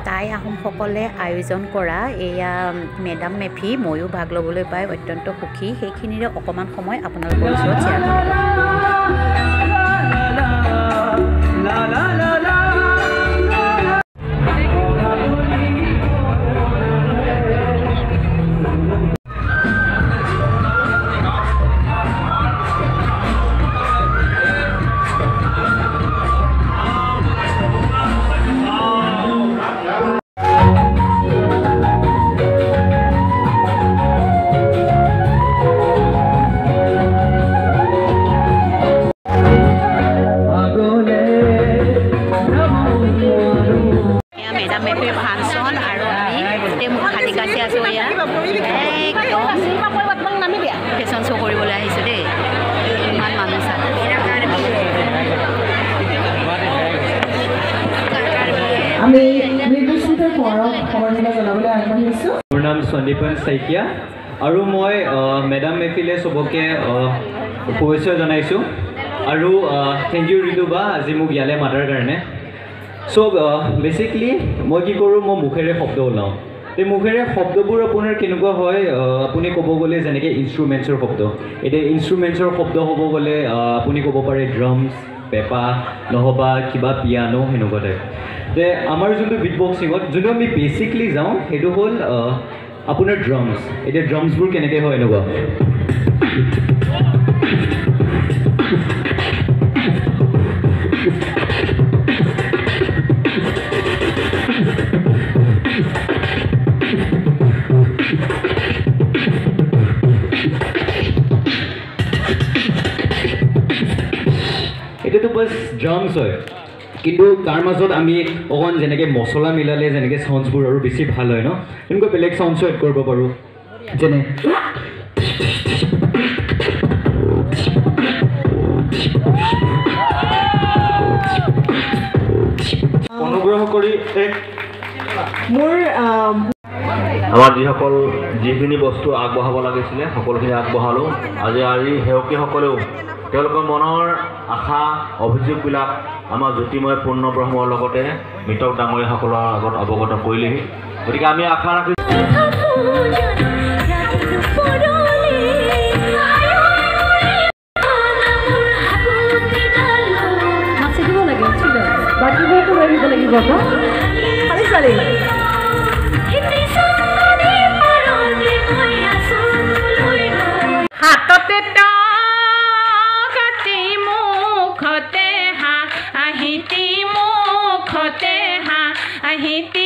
টাই আহোমসকলে আয়োজন কৰা এয়া মেডাম মেফি ময়ো ভাগ ল'বলৈ পাই অত্যন্ত সুখী সেইখিনিৰে অকণমান সময় আপোনালোকৰ ওচৰত শ্বেয়াৰ ফেশ্বন শ্ব' কৰিবলৈ আহিছোঁ দেই ইমান মানুহ চাই আমি নিৰ্দিষ্ট খবৰবিলাক জনাবলৈ আগবাঢ়িছোঁ। মোৰ নাম সন্দীপন শইকীয়া আৰু মই মেডাম মেফিলে চবকে শুভেচ্ছা জনাইছোঁ আৰু থেংক ইউ ৰিতু বা আজি মোক ইয়ালৈ মাতাৰ কাৰণে। চ' বেচিকলি মই কি কৰোঁ মই মুখেৰে শব্দ ওলাওঁ এই মুখেৰে শব্দবোৰ আপোনাৰ কেনেকুৱা হয় আপুনি ক'ব গ'লে যেনেকৈ ইনষ্ট্ৰুমেণ্টছৰ শব্দ এতিয়া ইনষ্ট্ৰুমেণ্টছৰ শব্দ হ'ব গ'লে আপুনি ক'ব পাৰে ড্ৰামছ পেপা নহ'বা কিবা পিয়ানো সেনেকুৱা টাইপ যে আমাৰ যোনটো বিট বক্সিঙত যোনটো আমি বেচিকলি যাওঁ সেইটো হ'ল আপোনাৰ ড্ৰামছ এতিয়া ড্ৰামছবোৰ কেনেকৈ হয় এনেকুৱা এতিয়াতো বাছ ড্ৰামছ হয় কিন্তু তাৰ মাজত আমি অকণ যেনেকৈ মছলা মিলালে যেনেকৈ চাউণ্ডছবোৰ আৰু বেছি ভাল হয় ন তেনেকুৱা বেলেগ চাউণ্ডছো এড কৰিব পাৰোঁ যেনে অনুগ্ৰহ কৰি মোৰ আমাৰ যিখিনি বস্তু আগবঢ়াব লাগিছিলে সকলোখিনি আগবঢ়ালোঁ আজি সেৱকীসকলেও তেওঁলোকৰ মনৰ আশা অভিযোগবিলাক আমাৰ জ্যোতিময় পূৰ্ণ ব্ৰহ্মৰ লগতে মৃতক ডাঙৰীয়াসকলৰ আগত অৱগত কৰিলেহি গতিকে আমি আশা ৰাখিছোঁ হাততে কাটি মুখতে হাঁহিতি মুখতে হাঁহিতি